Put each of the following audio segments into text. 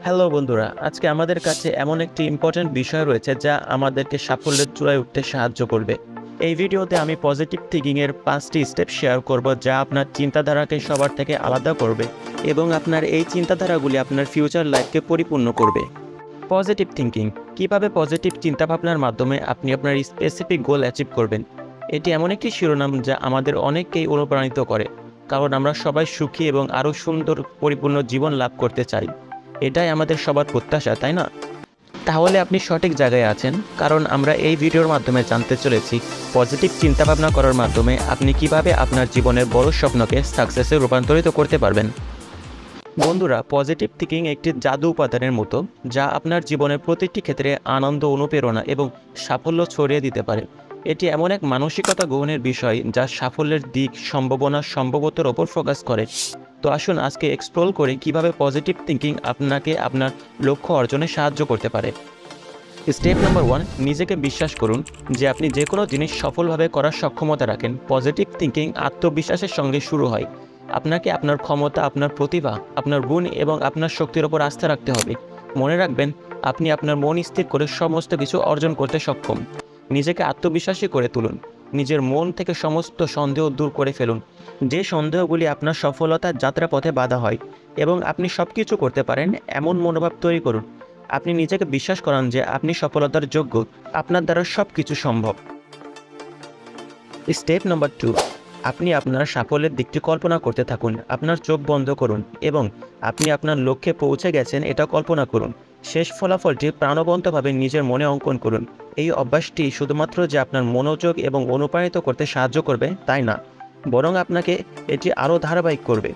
Hello বন্ধুরা, আজকে আমাদের কাছে এমন একটি ইম্পর্ট্যান্ট বিষয় রয়েছে যা আমাদেরকে সাফল্যের চূড়ায় উঠতে সাহায্য করবে। এই ভিডিওতে আমি পজিটিভ থিঙ্কিংয়ের 5টি স্টেপ শেয়ার করব যা আপনার চিন্তাধারাকে সবার থেকে আলাদা করবে এবং আপনার এই চিন্তাধারাগুলি আপনার ফিউচার লাইফকে পরিপূর্ণ করবে। পজিটিভ থিঙ্কিং কীভাবে পজিটিভ চিন্তাভাবনার মাধ্যমে আপনি আপনার স্পেসিফিক গোল অ্যাচিভ করবেন। এটি এমন একটি শিরোনাম যা আমাদের অনেককেই অনুপ্রাণিত করে, কারণ আমরা সবাই সুখী এবং আরও সুন্দর পরিপূর্ণ জীবন লাভ করতে চাই। এটাই আমাদের সবার প্রত্যাশা, তাই না? তাহলে আপনি সঠিক জায়গায় আছেন, কারণ আমরা এই ভিডিওর মাধ্যমে জানতে চলেছি পজিটিভ চিন্তাভাবনা করার মাধ্যমে আপনি কিভাবে আপনার জীবনের বড় স্বপ্নকে সাকসেসে রূপান্তরিত করতে পারবেন। বন্ধুরা, পজিটিভ থিঙ্কিং একটি জাদু উপাদানের মতো যা আপনার জীবনের প্রতিটি ক্ষেত্রে আনন্দ, অনুপ্রেরণা এবং সাফল্য ছড়িয়ে দিতে পারে। এটি এমন এক মানসিকতা গ্রহণের বিষয় যা সাফল্যের দিক, সম্ভাবনা, সম্ভবতার ওপর ফোকাস করে। তো আসুন আজকে এক্সপ্লোর করি কিভাবে পজিটিভ থিঙ্কিং আপনাকে আপনার লক্ষ্য অর্জনে সাহায্য করতে পারে। স্টেপ নাম্বার 1, নিজেকে বিশ্বাস করুন যে আপনি যে কোনো জিনিস সফলভাবে করার সক্ষমতা রাখেন। পজিটিভ থিঙ্কিং আত্মবিশ্বাসের সঙ্গে শুরু হয়। আপনাকে আপনার ক্ষমতা, আপনার প্রতিভা, আপনার গুণ এবং আপনার শক্তির ওপর আস্থা রাখতে হবে। মনে রাখবেন, আপনি আপনার মন স্থির করে সমস্ত কিছু অর্জন করতে সক্ষম। নিজেকে আত্মবিশ্বাসী করে তুলুন। নিজের মন থেকে সমস্ত সন্দেহ দূর করে ফেলুন, যে সন্দেহগুলি আপনার সফলতার যাত্রাপথে বাধা হয়, এবং আপনি সব কিছু করতে পারেন এমন মনোভাব তৈরি করুন। আপনি নিজেকে বিশ্বাস করান যে আপনি সফলতার যোগ্য, আপনার দ্বারা সব কিছু সম্ভব। স্টেপ নাম্বার 2, আপনি আপনার সাফল্যের দিকটি কল্পনা করতে থাকুন। আপনার চোখ বন্ধ করুন এবং আপনি আপনার লক্ষ্যে পৌঁছে গেছেন এটা কল্পনা করুন। শেষ ফলাফলটি প্রাণবন্তভাবে নিজের মনে অঙ্কন করুন। এই অভ্যাসটি শুধুমাত্র যে আপনার মনোযোগ এবং অনুপ্রাণিত করতে সাহায্য করবে তাই না, বরং আপনাকে এটি আরও ধারাবাহিক করবে।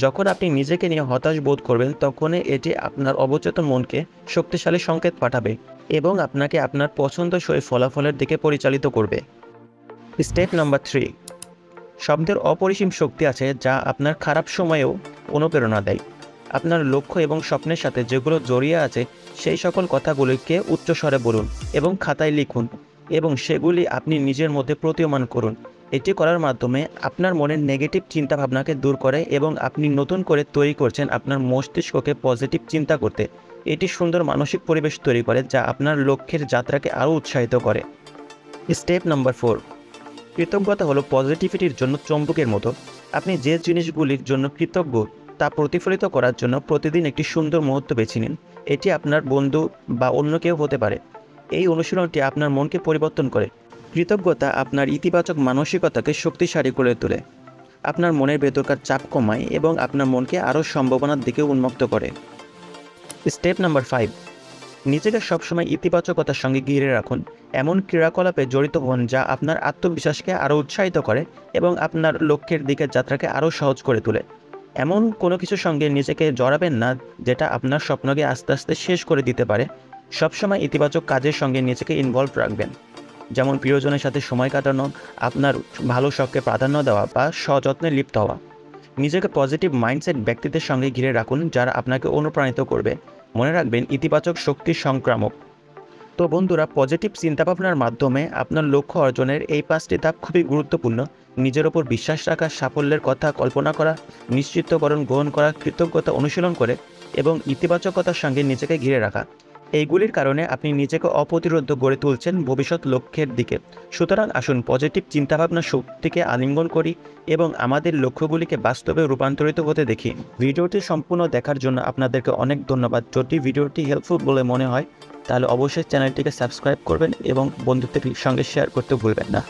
যখন আপনি নিজেকে নিয়ে হতাশ বোধ করবেন, তখন এটি আপনার অবচেতন মনকে শক্তিশালী সংকেত পাঠাবে এবং আপনাকে আপনার পছন্দসই ফলাফলের দিকে পরিচালিত করবে। স্টেপ নাম্বার 3, শব্দের অপরিসীম শক্তি আছে যা আপনার খারাপ সময়েও অনুপ্রেরণা দেয়। আপনার লক্ষ্য এবং স্বপ্নের সাথে যেগুলো জড়িয়ে আছে সেই সকল কথাগুলিকে উচ্চস্বরে বলুন এবং খাতায় লিখুন, এবং সেগুলি আপনি নিজের মধ্যে প্রতীয়মান করুন। এটি করার মাধ্যমে আপনার মনের নেগেটিভ চিন্তাভাবনাকে দূর করে এবং আপনি নতুন করে তৈরি করছেন আপনার মস্তিষ্ককে পজিটিভ চিন্তা করতে। এটি সুন্দর মানসিক পরিবেশ তৈরি করে যা আপনার লক্ষ্যের যাত্রাকে আরও উৎসাহিত করে। স্টেপ নাম্বার 4, কৃতজ্ঞতা হলো পজিটিভিটির জন্য চৌম্বকের মতো। আপনি যে জিনিসগুলির জন্য কৃতজ্ঞ তা প্রতিফলিত করার জন্য প্রতিদিন একটি সুন্দর মুহূর্ত বেছে নিন। এটি আপনার বন্ধু বা অন্য কেউ হতে পারে। এই অনুশীলনটি আপনার মনকে পরিবর্তন করে। কৃতজ্ঞতা আপনার ইতিবাচক মানসিকতাকে শক্তিশালী করে তোলে, আপনার মনের ভেতরকার চাপ কমায় এবং আপনার মনকে আরও সম্ভাবনার দিকে উন্মুক্ত করে। স্টেপ নাম্বার 5, নিজেকে সবসময় ইতিবাচকতার সঙ্গে ঘিরে রাখুন। এমন ক্রিয়াকলাপে জড়িত হন যা আপনার আত্মবিশ্বাসকে আরও উৎসাহিত করে এবং আপনার লক্ষ্যের দিকে যাত্রাকে আরও সহজ করে তোলে। এমন কোনো কিছুর সঙ্গে নিজেকে জড়াবেন না যেটা আপনার স্বপ্নকে আস্তে আস্তে শেষ করে দিতে পারে। সবসময় ইতিবাচক কাজের সঙ্গে নিজেকে ইনভলভ রাখবেন, যেমন প্রিয়জনের সাথে সময় কাটানো, আপনার ভালো শখকে প্রাধান্য দেওয়া বা সযত্নে লিপ্ত হওয়া। নিজেকে পজিটিভ মাইন্ডসেট ব্যক্তিদের সঙ্গে ঘিরে রাখুন যারা আপনাকে অনুপ্রাণিত করবে। মনে রাখবেন, ইতিবাচক শক্তি সংক্রামক। তো বন্ধুরা, পজিটিভ চিন্তাভাবনার মাধ্যমে আপনার লক্ষ্য অর্জনের এই 5টি ধাপ খুবই গুরুত্বপূর্ণ। নিজের ওপর বিশ্বাস রাখা, সাফল্যের কথা কল্পনা করা, নিশ্চিতকরণ গ্রহণ করা, কৃতজ্ঞতা অনুশীলন করে এবং ইতিবাচকতার সঙ্গে নিজেকে ঘিরে রাখা। এইগুলির কারণে আপনি নিজেকে অপ্রতিরোধ্য গড়ে তুলছেন ভবিষ্যৎ লক্ষ্যের দিকে। সুতরাং আসুন পজিটিভ চিন্তাভাবনার শক্তিকে আলিঙ্গন করি এবং আমাদের লক্ষ্যগুলিকে বাস্তবে রূপান্তরিত হতে দেখি। ভিডিওটি সম্পূর্ণ দেখার জন্য আপনাদেরকে অনেক ধন্যবাদ। যদি ভিডিওটি হেল্পফুল বলে মনে হয় তাহলে অবশ্যই চ্যানেলটিকে সাবস্ক্রাইব করবেন এবং বন্ধুদের সঙ্গে শেয়ার করতে ভুলবেন না।